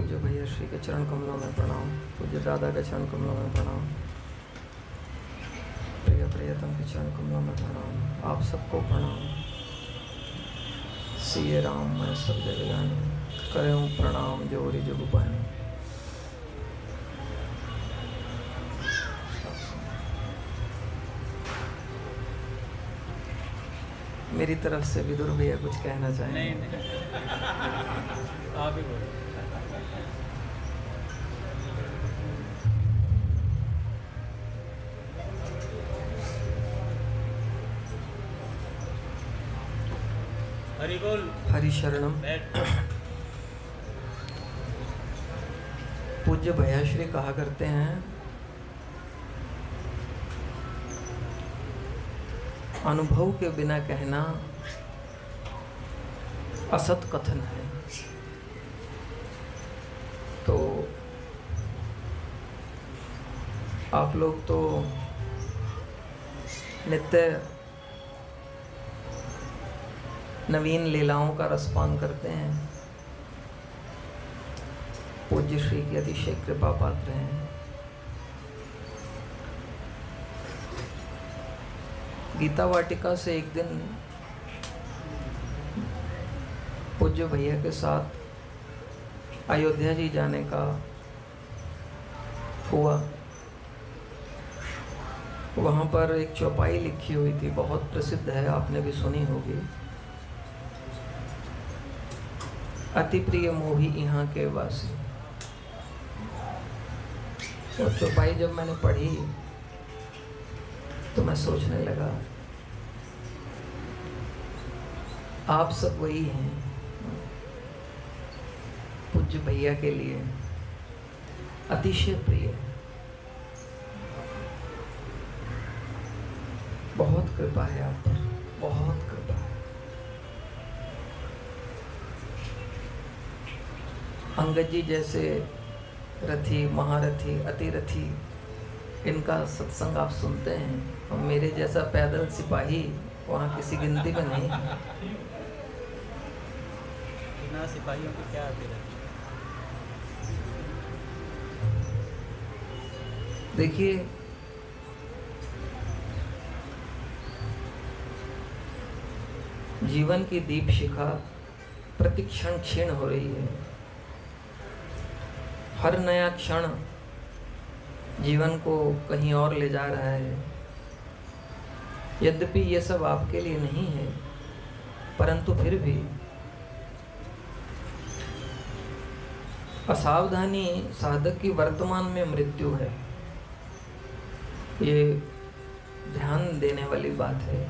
पूज्य भैया श्री के चरण कमलों में प्रणाम, पूज्य दादा के चरण कमलों में प्रणाम, प्रिय प्रियतम के चरण कमलों में प्रणाम, आप सबको प्रणाम। सिए राम मैं सब जग जाने, करूं प्रणाम जोरी जुग पाने। मेरी तरफ से विदुर भैया कुछ कहना चाहेंगे? नहीं आप ही बोलो। हरि बोल। हरि शरणम। पूज्य भैया श्री कहा करते हैं, अनुभव के बिना कहना असत कथन है। तो आप लोग तो नित्य नवीन लीलाओं का रसपान करते हैं, पूज्य श्री की अतिशय कृपा पात्र हैं। गीता वाटिका से एक दिन पूज्य भैया के साथ अयोध्या जी जाने का हुआ। वहाँ पर एक चौपाई लिखी हुई थी, बहुत प्रसिद्ध है, आपने भी सुनी होगी। अति प्रिय मोही यहाँ के वासी। वो चौपाई जब मैंने पढ़ी तो मैं सोचने लगा, आप सब वही हैं पूज्य भैया के लिए अतिशय प्रिय। बहुत कृपा है आप पर, बहुत कृपा है। अंगद जी जैसे रथी, महारथी, अतिरथी, इनका सत्संग आप सुनते हैं, और मेरे जैसा पैदल सिपाही वहाँ किसी गिनती में नहीं है। बिना सिपाहियों की क्या आती रहती। देखिए, जीवन की दीप शिखा प्रतिक्षण क्षीण हो रही है। हर नया क्षण जीवन को कहीं और ले जा रहा है। यद्यपि ये सब आपके लिए नहीं है, परंतु फिर भी असावधानी साधक की वर्तमान में मृत्यु है। ये ध्यान देने वाली बात है।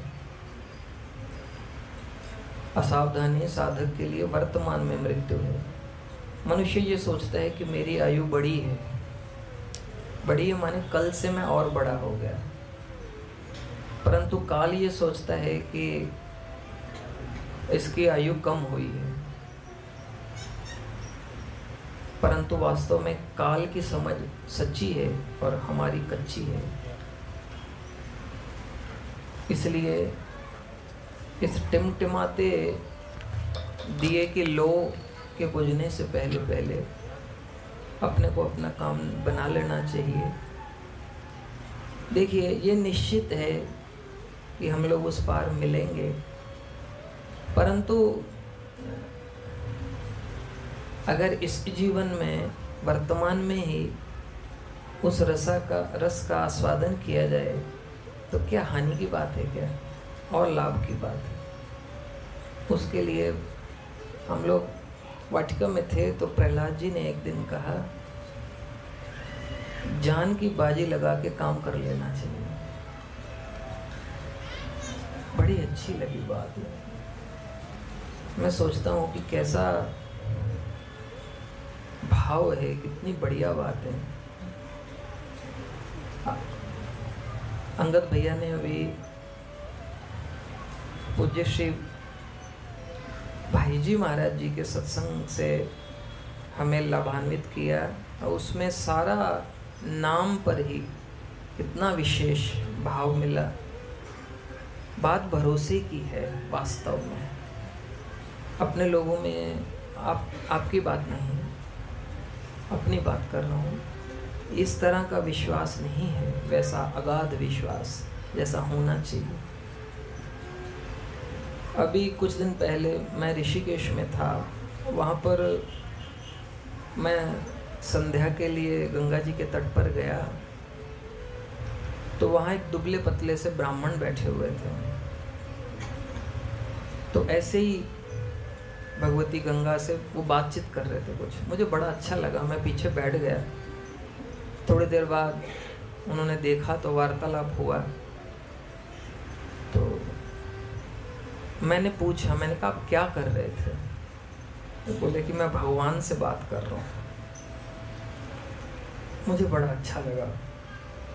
असावधानी साधक के लिए वर्तमान में मृत्यु है। मनुष्य ये सोचता है कि मेरी आयु बड़ी है, बड़ी है माने कल से मैं और बड़ा हो गया, परंतु काल ये सोचता है कि इसकी आयु कम हुई है। परंतु वास्तव में काल की समझ सच्ची है और हमारी कच्ची है। इसलिए इस टिमटिमाते दिए की लो के बुझने से पहले पहले अपने को अपना काम बना लेना चाहिए। देखिए, ये निश्चित है कि हम लोग उस पार मिलेंगे, परंतु अगर इस जीवन में वर्तमान में ही उस रस का आस्वादन किया जाए तो क्या हानि की बात है, क्या और लाभ की बात है। उसके लिए हम लोग वाटिका में थे तो प्रहलाद जी ने एक दिन कहा, जान की बाजी लगा के काम कर लेना चाहिए। बड़ी अच्छी लगी बात है। मैं सोचता हूँ कि कैसा भाव है, कितनी बढ़िया बात है। अंगद भैया ने अभी पूज्य श्री भाई जी महाराज जी के सत्संग से हमें लाभान्वित किया, और उसमें सारा नाम पर ही कितना विशेष भाव मिला। बात भरोसे की है वास्तव में, अपने लोगों में आपकी बात नहीं। अपनी बात कर रहा हूँ, इस तरह का विश्वास नहीं है, वैसा अगाध विश्वास जैसा होना चाहिए। अभी कुछ दिन पहले मैं ऋषिकेश में था, वहाँ पर मैं संध्या के लिए गंगा जी के तट पर गया, तो वहाँ एक दुबले पतले से ब्राह्मण बैठे हुए थे। तो ऐसे ही भगवती गंगा से वो बातचीत कर रहे थे कुछ, मुझे बड़ा अच्छा लगा, मैं पीछे बैठ गया। थोड़ी देर बाद उन्होंने देखा तो वार्तालाप हुआ, तो मैंने पूछा, मैंने कहा आप क्या कर रहे थे? तो बोले कि मैं भगवान से बात कर रहा हूँ। मुझे बड़ा अच्छा लगा,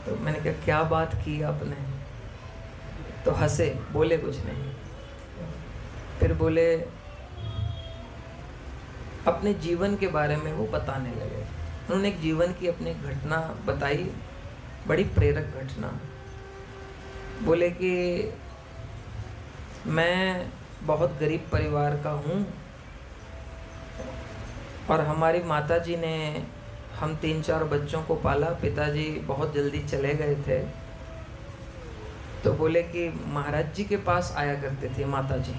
तो मैंने कहा क्या बात की आपने? तो हंसे, बोले कुछ नहीं। फिर बोले अपने जीवन के बारे में वो बताने लगे। उन्होंने एक जीवन की अपनी घटना बताई, बड़ी प्रेरक घटना। बोले कि मैं बहुत गरीब परिवार का हूँ और हमारी माताजी ने हम 3-4 बच्चों को पाला। पिताजी बहुत जल्दी चले गए थे। तो बोले कि महाराज जी के पास आया करते थे माताजी,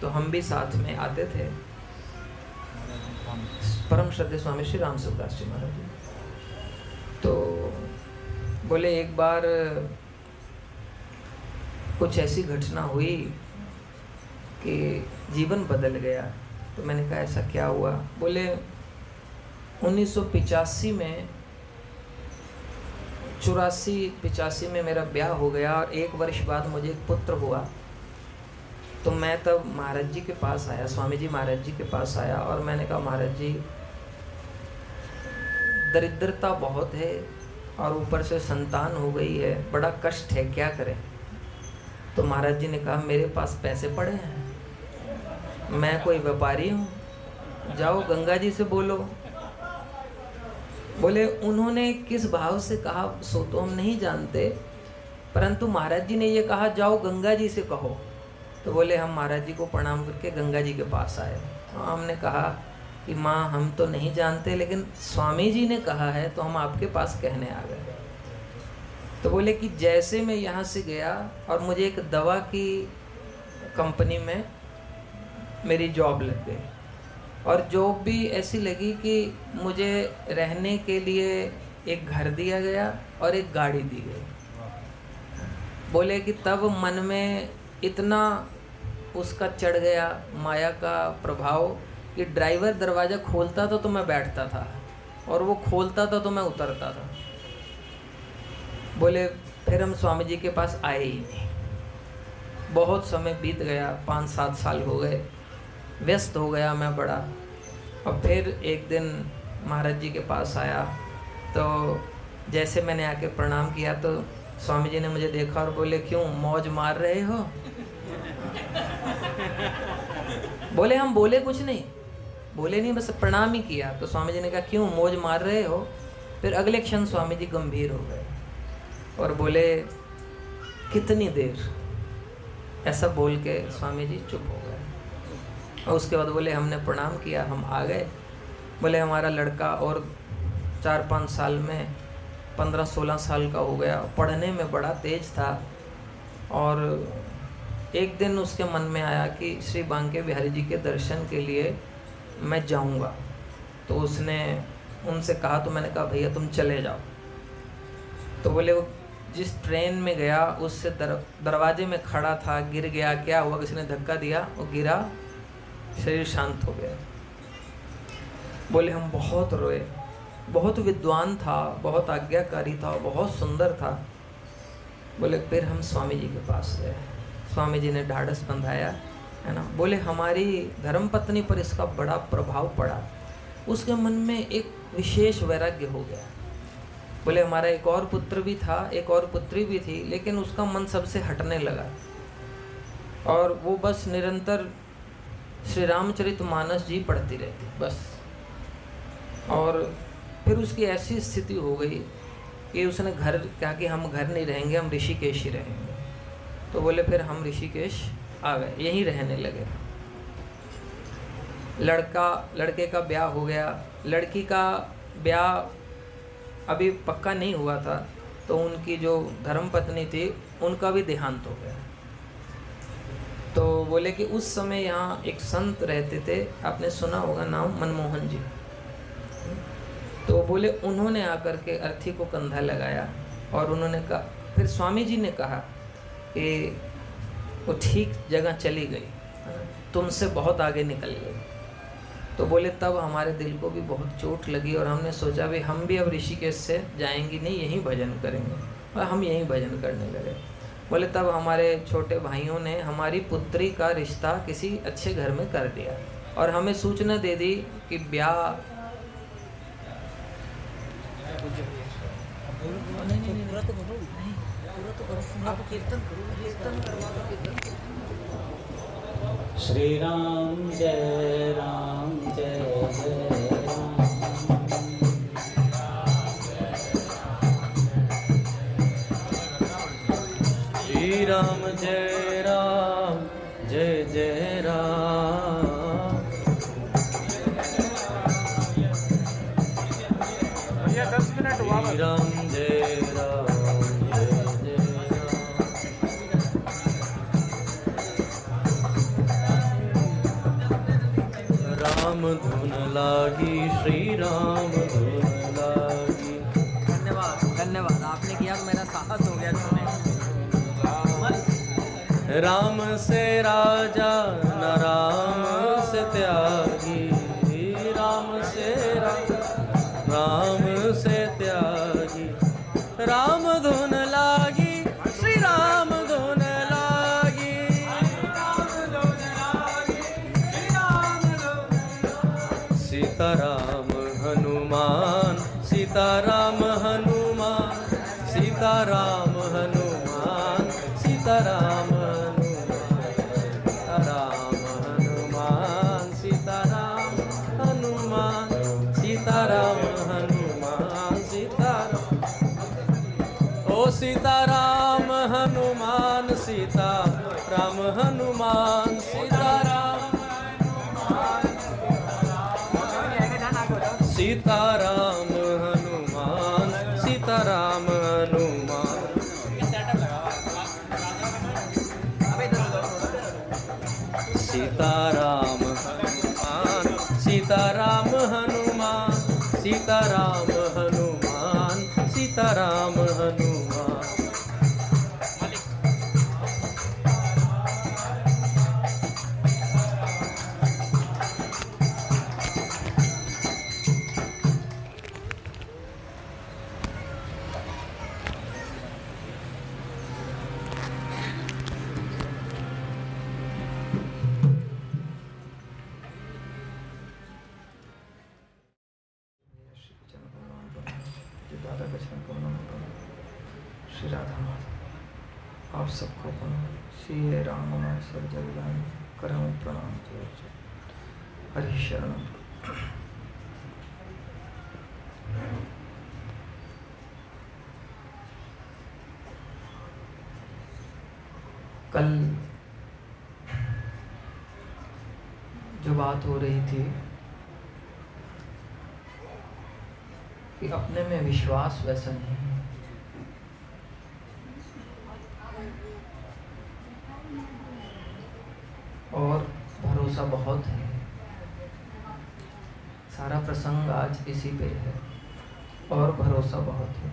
तो हम भी साथ में आते थे। परम श्रद्धेय स्वामी श्री राम सुखदास जी महाराज जी। तो बोले एक बार कुछ ऐसी घटना हुई कि जीवन बदल गया। तो मैंने कहा ऐसा क्या हुआ? बोले 1985 में 84-85 में मेरा ब्याह हो गया और 1 वर्ष बाद मुझे एक पुत्र हुआ। तो मैं तब महाराज जी के पास आया, स्वामी जी महाराज जी के पास आया और मैंने कहा महाराज जी दरिद्रता बहुत है और ऊपर से संतान हो गई है, बड़ा कष्ट है, क्या करें? तो महाराज जी ने कहा मेरे पास पैसे पड़े हैं, मैं कोई व्यापारी हूँ, जाओ गंगा जी से बोलो। बोले उन्होंने किस भाव से कहा सो तो हम नहीं जानते, परंतु महाराज जी ने ये कहा जाओ गंगा जी से कहो। तो बोले हम महाराज जी को प्रणाम करके गंगा जी के पास आए। हमने कहा कि माँ हम तो नहीं जानते, लेकिन स्वामी जी ने कहा है तो हम आपके पास कहने आ गए। तो बोले कि जैसे मैं यहाँ से गया और मुझे एक दवा की कंपनी में मेरी जॉब लग गई और जॉब भी ऐसी लगी कि मुझे रहने के लिए एक घर दिया गया और एक गाड़ी दी गई। बोले कि तब मन में इतना उसका चढ़ गया माया का प्रभाव कि ड्राइवर दरवाज़ा खोलता था तो मैं बैठता था और वो खोलता था तो मैं उतरता था। बोले फिर हम स्वामी जी के पास आए ही नहीं। बहुत समय बीत गया, 5-7 साल हो गए, व्यस्त हो गया मैं बड़ा। और फिर एक दिन महाराज जी के पास आया, तो जैसे मैंने आके प्रणाम किया तो स्वामी जी ने मुझे देखा और बोले क्यों मौज मार रहे हो? बोले हम बोले कुछ नहीं, बोले नहीं, बस प्रणाम ही किया। तो स्वामी जी ने कहा क्यों मौज मार रहे हो? फिर अगले क्षण स्वामी जी गंभीर हो गए और बोले कितनी देर? ऐसा बोल के स्वामी जी चुप हो गए। और उसके बाद बोले हमने प्रणाम किया, हम आ गए। बोले हमारा लड़का और 4-5 साल में 15-16 साल का हो गया, पढ़ने में बड़ा तेज था। और एक दिन उसके मन में आया कि श्री बांके बिहारी जी के दर्शन के लिए मैं जाऊंगा। तो उसने उनसे कहा, तो मैंने कहा भैया तुम चले जाओ। तो बोले वो जिस ट्रेन में गया उससे दरवाजे में खड़ा था, गिर गया, क्या हुआ, किसी ने धक्का दिया, वो गिरा, शरीर शांत हो गया। बोले हम बहुत रोए, बहुत विद्वान था, बहुत आज्ञाकारी था, बहुत सुंदर था। बोले फिर हम स्वामी जी के पास गए, स्वामी जी ने ढाढ़स बंधाया, है ना। बोले हमारी धर्मपत्नी पर इसका बड़ा प्रभाव पड़ा, उसके मन में एक विशेष वैराग्य हो गया। बोले हमारा एक और पुत्र भी था, एक और पुत्री भी थी, लेकिन उसका मन सबसे हटने लगा और वो बस निरंतर श्री रामचरितमानस जी पढ़ती रहती बस। और फिर उसकी ऐसी स्थिति हो गई कि उसने घर कहा कि हम घर नहीं रहेंगे, हम ऋषिकेश ही रहेंगे। तो बोले फिर हम ऋषिकेश आ गए, यहीं रहने लगे। लड़के का ब्याह हो गया, लड़की का ब्याह अभी पक्का नहीं हुआ था, तो उनकी जो धर्मपत्नी थी उनका भी देहांत हो गया। तो बोले कि उस समय यहाँ एक संत रहते थे, आपने सुना होगा नाम, मनमोहन जी। तो बोले उन्होंने आकर के अर्थी को कंधा लगाया और उन्होंने कहा, फिर स्वामी जी ने कहा कि वो ठीक जगह चली गई, तुमसे बहुत आगे निकल गई। तो बोले तब हमारे दिल को भी बहुत चोट लगी और हमने सोचा भाई हम भी अब ऋषिकेश से जाएंगे नहीं, यहीं भजन करेंगे, और हम यहीं भजन करने लगे। बोले तब हमारे छोटे भाइयों ने हमारी पुत्री का रिश्ता किसी अच्छे घर में कर दिया और हमें सूचना दे दी कि ब्याह श्री राम जय राम जय जय राम। श्री राम जय राम जय जय राम। श्री राम जय राम जय जय राम। धुन लागी श्री राम धुन लागी। धन्यवाद धन्यवाद, आपने किया, मेरा साहस हो गया सुने। राम से राजा न राम से त्यागी, राम से राजा राम से त्यागी। राम धुन लागी श्री राम धुन लागी। सीताराम हनुमान सीताराम हनुमान सीताराम हनुमान सीताराम सीताराम हनुमान सीताराम हनुमान सीताराम। ओ सीताराम हनुमान सीताराम हनुमान सीताराम सीताराम हनुमान सीताराम हनुमान। सीताराम हनुमान सीताराम हनुमान सीताराम हनुमान सीताराम हनुमान। श्री राधा माधव आप सबको श्री राम सब जगदान करम प्रणाम हरि शरणम। कल जो बात हो रही थी कि अपने में विश्वास वैसा नहीं है, और भरोसा बहुत है। सारा प्रसंग आज इसी पे है, और भरोसा बहुत है,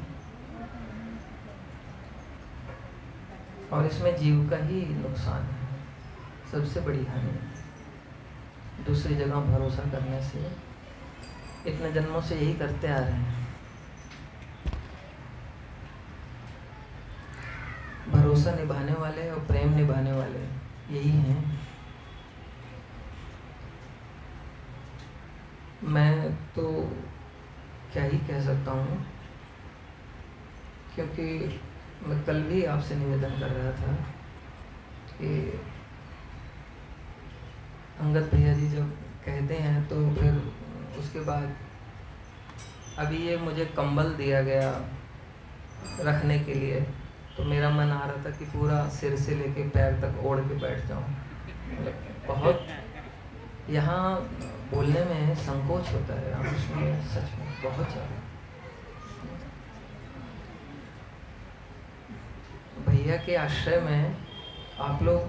और इसमें जीव का ही नुकसान है, सबसे बड़ी हानि। दूसरी जगह भरोसा करने से इतने जन्मों से यही करते आ रहे हैं। भरोसा निभाने वाले और प्रेम निभाने वाले यही हैं। मैं तो क्या ही कह सकता हूँ, क्योंकि मैं कल भी आपसे निवेदन कर रहा था कि अंगद भैया जी जब कहते हैं तो फिर उसके बाद अभी ये मुझे कंबल दिया गया रखने के लिए, तो मेरा मन आ रहा था कि पूरा सिर से लेके पैर तक ओढ़ के बैठ जाऊं। बहुत यहाँ बोलने में संकोच होता है रामकृष्ण में, सच में बहुत ज़्यादा। भैया के आश्रय में आप लोग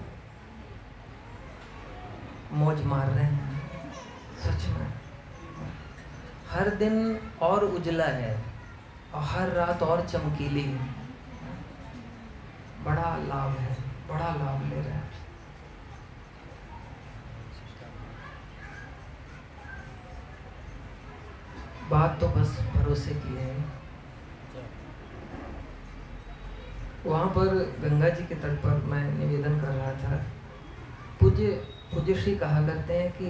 मौज मार रहे हैं, सच में। हर दिन और उजला है और हर रात और चमकीली है। बड़ा लाभ है, बड़ा लाभ ले रहे हैं। बात तो बस भरोसे की है। वहाँ पर गंगा जी के तट पर मैं निवेदन कर रहा था। पूज्य श्री कहा करते हैं कि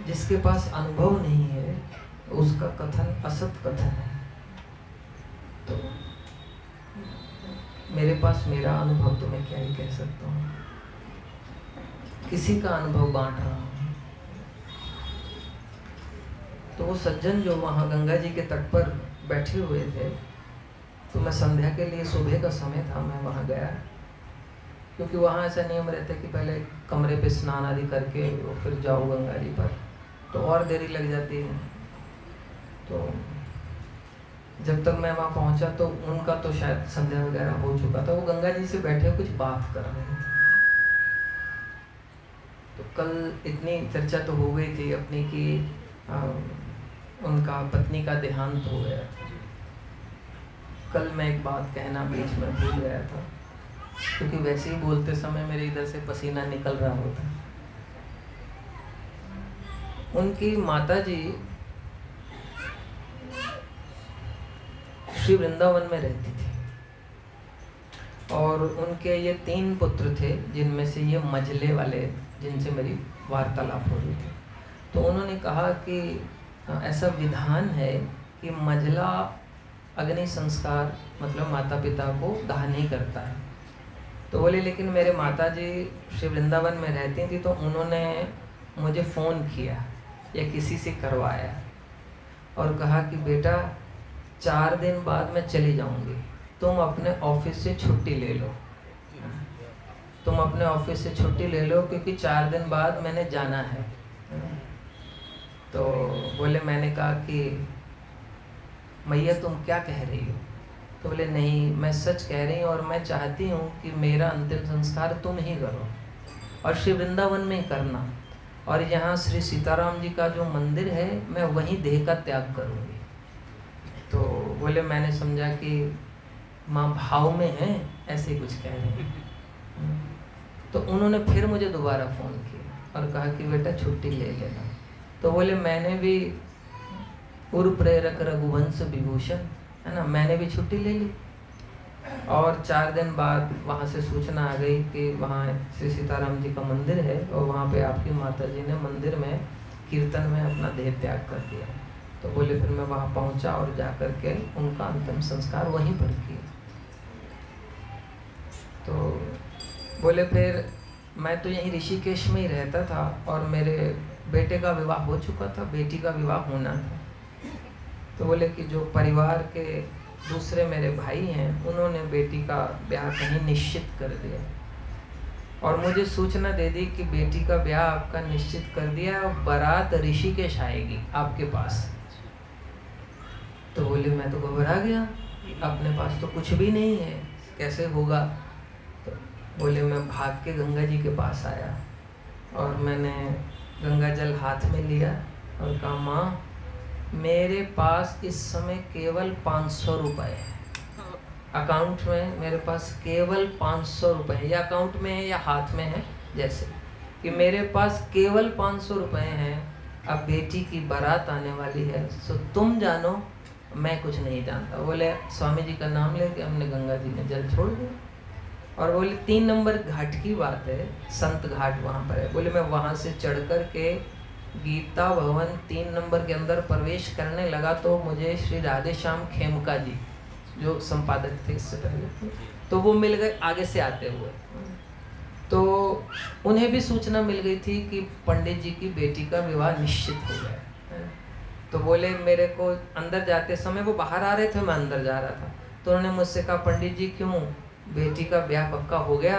जिसके पास अनुभव नहीं है उसका कथन असत कथन है। तो मेरे पास मेरा अनुभव तो मैं क्या ही कह सकता हूँ, किसी का अनुभव बांट रहा हूँ। तो वो सज्जन जो वहाँ गंगा जी के तट पर बैठे हुए थे, तो मैं संध्या के लिए, सुबह का समय था, मैं वहाँ गया, क्योंकि वहाँ ऐसा नियम रहता है कि पहले कमरे पे स्नान आदि करके फिर जाओ गंगा जी पर, तो और देरी लग जाती है। तो जब तक मैं वहाँ पहुँचा तो उनका तो शायद संध्या वगैरह हो चुका था। वो गंगा जी से बैठे कुछ बात कर रहे थे। तो कल इतनी चर्चा तो हो गई थी अपनी कि उनका पत्नी का देहांत हो गया था। कल मैं एक बात कहना बीच में भूल गया था, क्योंकि वैसे ही बोलते समय मेरे इधर से पसीना निकल रहा होता। उनकी माताजी श्री वृंदावन में रहती थी और उनके ये 3 पुत्र थे, जिनमें से ये मझले वाले जिनसे मेरी वार्तालाप हो रही थी। तो उन्होंने कहा कि ऐसा विधान है कि मझला अग्नि संस्कार मतलब माता पिता को दाह नहीं करता है। तो बोले लेकिन मेरे माताजी श्री वृंदावन में रहती थी, तो उन्होंने मुझे फ़ोन किया या किसी से करवाया और कहा कि बेटा 4 दिन बाद मैं चली जाऊंगी, तुम अपने ऑफिस से छुट्टी ले लो, तुम अपने ऑफिस से छुट्टी ले लो, क्योंकि 4 दिन बाद मैंने जाना है। तो बोले, मैंने कहा कि मैया तुम क्या कह रही हो? तो बोले नहीं, मैं सच कह रही हूँ और मैं चाहती हूँ कि मेरा अंतिम संस्कार तुम ही करो और श्री वृंदावन में करना, और यहाँ श्री सीताराम जी का जो मंदिर है मैं वहीं देह का त्याग करूँगी। तो बोले, मैंने समझा कि माँ भाव में है, ऐसे कुछ कह रहे हैं। तो उन्होंने फिर मुझे दोबारा फ़ोन किया और कहा कि बेटा छुट्टी ले लेना। तो बोले मैंने भी उर प्रेरक रघुवंश विभूषण है ना, मैंने भी छुट्टी ले ली और 4 दिन बाद वहाँ से सूचना आ गई कि वहाँ श्री सीताराम जी का मंदिर है और वहाँ पे आपकी माता जी ने मंदिर में कीर्तन में अपना देह त्याग कर दिया। तो बोले फिर मैं वहाँ पहुँचा और जा कर के उनका अंतिम संस्कार वहीं पर किया। तो बोले फिर मैं तो यहीं ऋषिकेश में ही रहता था और मेरे बेटे का विवाह हो चुका था, बेटी का विवाह होना था। तो बोले कि जो परिवार के दूसरे मेरे भाई हैं उन्होंने बेटी का ब्याह कहीं निश्चित कर दिया और मुझे सूचना दे दी कि बेटी का ब्याह आपका निश्चित कर दिया और बारात ऋषिकेश आएगी आपके पास। तो बोले मैं तो घबरा गया, अपने पास तो कुछ भी नहीं है, कैसे होगा? तो बोले मैं भाग के गंगा जी के पास आया और मैंने गंगा जल हाथ में लिया और कहा माँ मेरे पास इस समय केवल 500 रुपये है, अकाउंट में मेरे पास केवल 500 रुपये है, या अकाउंट में है या हाथ में है, जैसे कि मेरे पास केवल 500 रुपये हैं। अब बेटी की बारात आने वाली है, सो तुम जानो, मैं कुछ नहीं जानता। बोले स्वामी जी का नाम लेके हमने गंगा जी में जल छोड़ दिया और बोले 3 नंबर घाट की बात है, संत घाट वहाँ पर है। बोले मैं वहाँ से चढ़ कर के गीता भवन 3 नंबर के अंदर प्रवेश करने लगा तो मुझे श्री राधे श्याम खेमका जी जो संपादक थे इससे पहले, तो वो मिल गए आगे से आते हुए। तो उन्हें भी सूचना मिल गई थी कि पंडित जी की बेटी का विवाह निश्चित हो गया। तो बोले मेरे को अंदर जाते समय, वो बाहर आ रहे थे, मैं अंदर जा रहा था, तो उन्होंने मुझसे कहा पंडित जी क्यों, बेटी का ब्याह पक्का हो गया?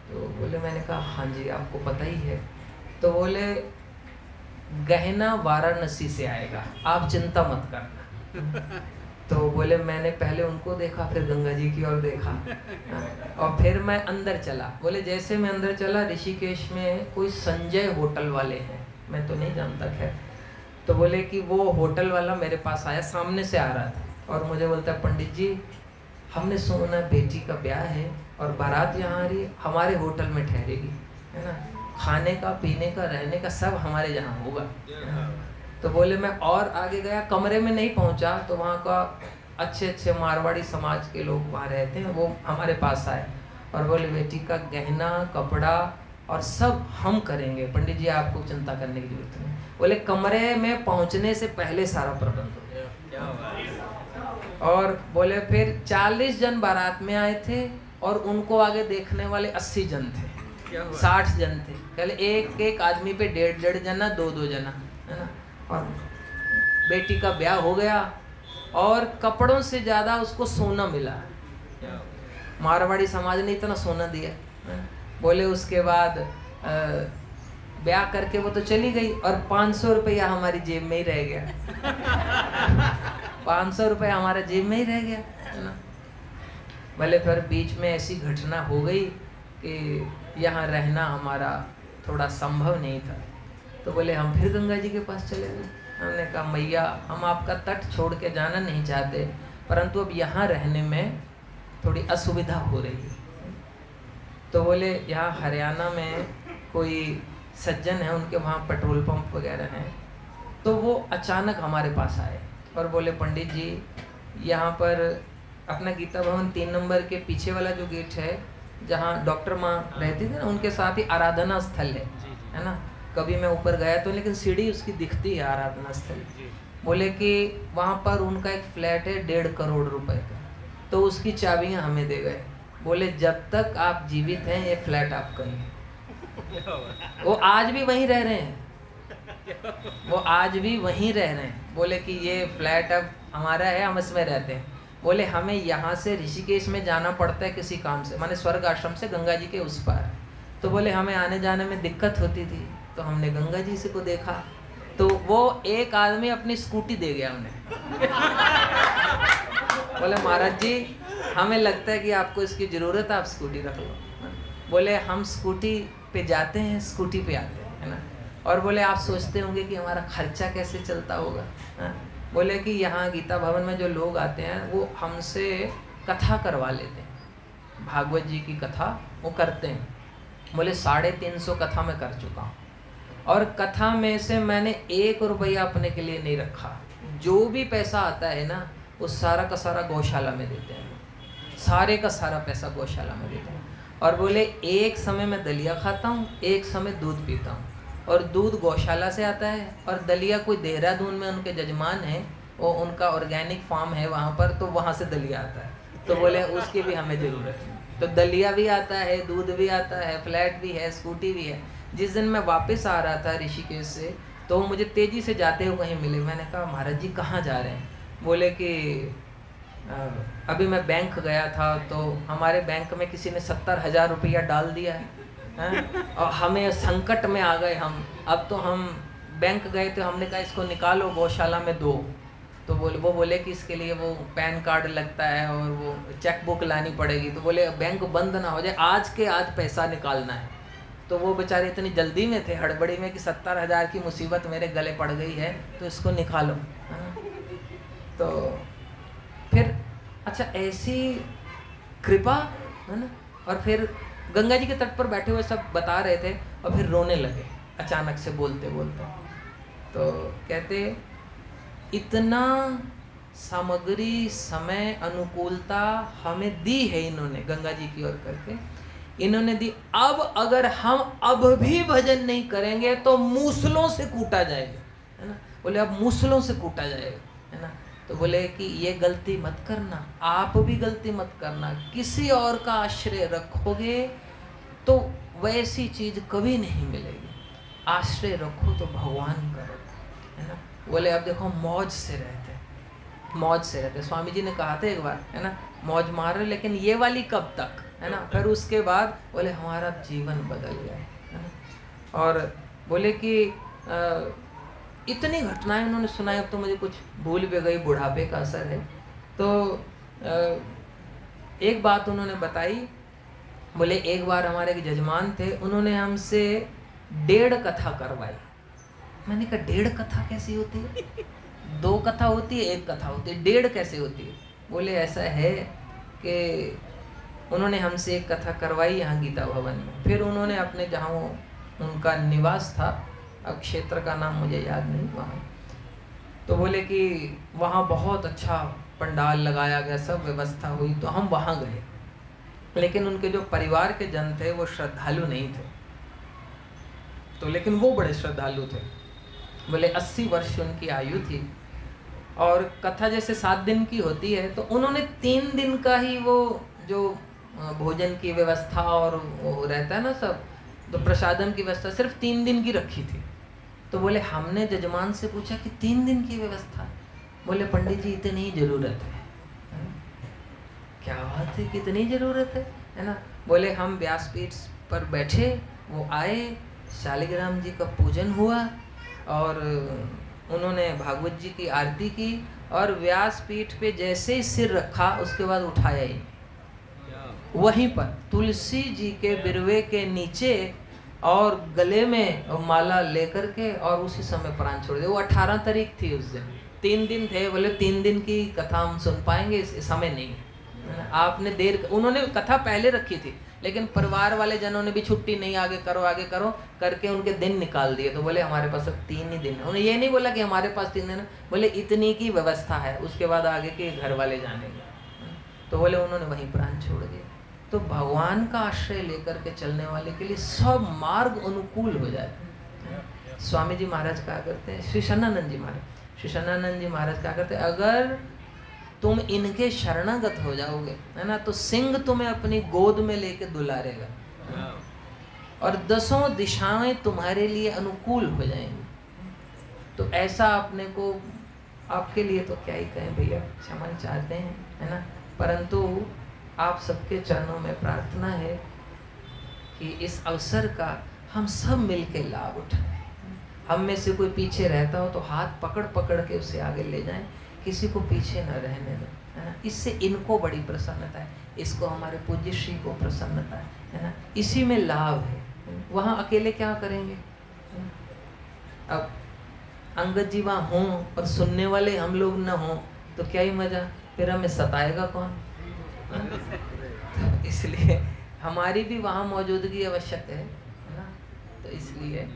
तो बोले, मैंने कहा हाँ जी आपको पता ही है। तो बोले गहना वाराणसी से आएगा, आप चिंता मत करना। तो बोले मैंने पहले उनको देखा, फिर गंगा जी की ओर देखा, और फिर मैं अंदर चला। बोले जैसे मैं अंदर चला, ऋषिकेश में कोई संजय होटल वाले हैं, मैं तो नहीं जानता खैर। तो बोले कि वो होटल वाला मेरे पास आया, सामने से आ रहा था, और मुझे बोलता है पंडित जी हमने सुना बेटी का ब्याह है और बारात यहाँ आ रही है, हमारे होटल में ठहरेगी, है ना, खाने का पीने का रहने का सब हमारे यहाँ होगा। तो बोले मैं और आगे गया, कमरे में नहीं पहुँचा, तो वहाँ का अच्छे मारवाड़ी समाज के लोग वहाँ रहते हैं, वो हमारे पास आए और बोले बेटी का गहना कपड़ा और सब हम करेंगे, पंडित जी आपको चिंता करने की जरूरत नहीं। बोले कमरे में पहुँचने से पहले सारा प्रबंध हो गया। और बोले फिर 40 जन बारात में आए थे और उनको आगे देखने वाले 80 जन थे, 60 जन थे। पहले एक आदमी पे 1.5 जना, 2 जना, है ना। और बेटी का ब्याह हो गया और कपड़ों से ज़्यादा उसको सोना मिला। मारवाड़ी समाज ने इतना सोना दिया। बोले उसके बाद ब्याह करके वो तो चली गई और 500 रुपया हमारी जेब में ही रह गया। 500 रुपया हमारा जेब में ही रह गया, है ना। भले फिर बीच में ऐसी घटना हो गई कि यहाँ रहना हमारा थोड़ा संभव नहीं था। तो बोले हम फिर गंगा जी के पास चले गए। हमने कहा मैया हम आपका तट छोड़ के जाना नहीं चाहते, परंतु अब यहाँ रहने में थोड़ी असुविधा हो रही है। तो बोले यहाँ हरियाणा में कोई सज्जन है, उनके वहाँ पेट्रोल पंप वगैरह हैं। तो वो अचानक हमारे पास आए और बोले पंडित जी यहाँ पर अपना गीता भवन 3 नंबर के पीछे वाला जो गेट है, जहाँ डॉक्टर माँ रहती थी ना, उनके साथ ही आराधना स्थल है ना। कभी मैं ऊपर गया तो, लेकिन सीढ़ी उसकी दिखती है आराधना स्थल। बोले कि वहाँ पर उनका एक फ्लैट है 1.5 करोड़ रुपए का, तो उसकी चाबियाँ हमें दे गए। बोले जब तक आप जीवित हैं ये फ्लैट आपका ही है। वो आज भी वहीं रह रहे हैं, वो आज भी वहीं रह रहे हैं। बोले कि ये फ्लैट अब हमारा है, हम इसमें रहते हैं। बोले हमें यहाँ से ऋषिकेश में जाना पड़ता है किसी काम से, माने स्वर्ग आश्रम से गंगा जी के उस पार। तो बोले हमें आने जाने में दिक्कत होती थी, तो हमने गंगा जी से को देखा, तो वो एक आदमी अपनी स्कूटी दे गया उन्हें। बोले महाराज जी हमें लगता है कि आपको इसकी ज़रूरत है, आप स्कूटी रख लो। बोले हम स्कूटी पे जाते हैं, स्कूटी पे आते हैं, है ना। और बोले आप सोचते होंगे कि हमारा खर्चा कैसे चलता होगा, है? बोले कि यहाँ गीता भवन में जो लोग आते हैं वो हमसे कथा करवा लेते हैं, भागवत जी की कथा वो करते हैं। बोले 350 कथा मैं कर चुका हूँ, और कथा में से मैंने 1 रुपया अपने के लिए नहीं रखा। जो भी पैसा आता है ना वो सारा का सारा गौशाला में देते हैं, सारे का सारा पैसा गौशाला में देते हैं। और बोले एक समय मैं दलिया खाता हूँ, एक समय दूध पीता हूँ, और दूध गौशाला से आता है, और दलिया कोई देहरादून में उनके जजमान है, वो उनका ऑर्गेनिक फार्म है वहाँ पर, तो वहाँ से दलिया आता है। तो बोले उसकी भी हमें ज़रूरत है। तो दलिया भी आता है, दूध भी आता है, फ्लैट भी है, स्कूटी भी है। जिस दिन मैं वापस आ रहा था ऋषिकेश से, तो मुझे तेज़ी से जाते हुए कहीं मिले। मैंने कहा महाराज जी कहाँ जा रहे हैं? बोले कि अभी मैं बैंक गया था, तो हमारे बैंक में किसी ने 70,000 रुपया डाल दिया है, और हमें संकट में आ गए हम। अब तो हम बैंक गए तो हमने कहा इसको निकालो गौशाला में दो। तो वो बोले कि इसके लिए वो पैन कार्ड लगता है और वो चेक बुक लानी पड़ेगी। तो बोले बैंक बंद ना हो जाए, आज के आज पैसा निकालना है। तो वो बेचारे इतनी जल्दी में थे, हड़बड़ी में, कि 70,000 की मुसीबत मेरे गले पड़ गई है, तो इसको निकालो। तो फिर अच्छा ऐसी कृपा है ना। और फिर गंगा जी के तट पर बैठे हुए सब बता रहे थे, और फिर रोने लगे अचानक से बोलते बोलते। तो कहते इतना सामग्री समय अनुकूलता हमें दी है इन्होंने, गंगा जी की ओर करके इन्होंने दी। अब अगर हम अब भी भजन नहीं करेंगे तो मूसलों से कूटा जाएगा, है ना। बोले अब मूसलों से कूटा जाएगा, है ना। तो बोले कि ये गलती मत करना, आप भी गलती मत करना। किसी और का आश्रय रखोगे तो वैसी चीज कभी नहीं मिलेगी। आश्रय रखो तो भगवान का रखो, है ना। बोले अब देखो मौज से रहते, मौज से रहते। स्वामी जी ने कहा था एक बार, है ना, मौज मार रहे, लेकिन ये वाली कब तक, है ना। फिर उसके बाद बोले हमारा जीवन बदल गया, है ना। और बोले कि इतनी घटनाएं उन्होंने सुनाई, अब तो मुझे कुछ भूल भी गई, बुढ़ापे का असर है। तो एक बात उन्होंने बताई, बोले एक बार हमारे एक जजमान थे, उन्होंने हमसे 1.5 कथा करवाई। मैंने कहा 1.5 कथा कैसी होती है? 2 कथा होती है, 1 कथा होती है, 1.5 कैसे होती है? बोले ऐसा है कि उन्होंने हमसे एक कथा करवाई यहाँ गीता भवन में। फिर उन्होंने अपने जहाँ उनका निवास था, अब क्षेत्र का नाम मुझे याद नहीं, वहाँ तो बोले कि वहाँ बहुत अच्छा पंडाल लगाया गया, सब व्यवस्था हुई, तो हम वहाँ गए। लेकिन उनके जो परिवार के जन थे वो श्रद्धालु नहीं थे, तो लेकिन वो बड़े श्रद्धालु थे। बोले 80 वर्ष उनकी आयु थी, और कथा जैसे 7 दिन की होती है, तो उन्होंने 3 दिन का ही वो जो भोजन की व्यवस्था और वो रहता है ना सब, तो प्रसादम की व्यवस्था सिर्फ 3 दिन की रखी थी। तो बोले हमने जजमान से पूछा कि 3 दिन की व्यवस्था? बोले पंडित जी इतनी ज़रूरत है। क्या बात है, कितनी ज़रूरत है ना? बोले हम व्यासपीठ पर बैठे, वो आए, शालिग्राम जी का पूजन हुआ और उन्होंने भागवत जी की आरती की, और व्यासपीठ पे जैसे ही सिर रखा उसके बाद उठाया ही, वहीं पर तुलसी जी के बिरवे के नीचे और गले में माला लेकर के, और उसी समय प्राण छोड़ दिया। वो 18 तारीख थी उस दिन, 3 दिन थे। बोले 3 दिन की कथा हम सुन पाएंगे, इस समय नहीं। आपने देर, उन्होंने कथा पहले रखी थी, लेकिन परिवार वाले जनों ने भी छुट्टी नहीं, आगे करो करके उनके दिन निकाल दिए। तो बोले हमारे पास अब 3 ही दिन है। उन्होंने ये नहीं बोला कि हमारे पास 3 दिन है, बोले इतनी की व्यवस्था है, उसके बाद आगे के घर वाले जानेंगे। तो बोले उन्होंने वहीं प्राण छोड़ दिए। तो भगवान का आश्रय लेकर के चलने वाले के लिए सब मार्ग अनुकूल हो जाते हैं। स्वामी जी महाराज क्या करते हैं, श्री शरणानंद जी महाराज क्या करते हैं, अगर तुम इनके शरणागत हो जाओगे, है ना, तो सिंह तुम्हें अपनी गोद में लेके दुलारेगा और 10 दिशाएं तुम्हारे लिए अनुकूल हो जाएंगी। तो ऐसा अपने को, आपके लिए तो क्या ही कहें भैया, क्षमा चाहते हैं, है ना, परंतु आप सबके चरणों में प्रार्थना है कि इस अवसर का हम सब मिलके लाभ उठाएं। हम में से कोई पीछे रहता हो तो हाथ पकड़ पकड़ के उसे आगे ले जाएं, किसी को पीछे न रहने दें, है ना। इससे इनको बड़ी प्रसन्नता है, इसको हमारे पूज्य श्री को प्रसन्नता है ना, इसी में लाभ है। वहाँ अकेले क्या करेंगे? अब अंगद जी वहाँ हों और सुनने वाले हम लोग न हों तो क्या ही मजा, फिर हमें सताएगा कौन? इसलिए हमारी भी वहाँ मौजूदगी आवश्यक है ना, तो इसलिए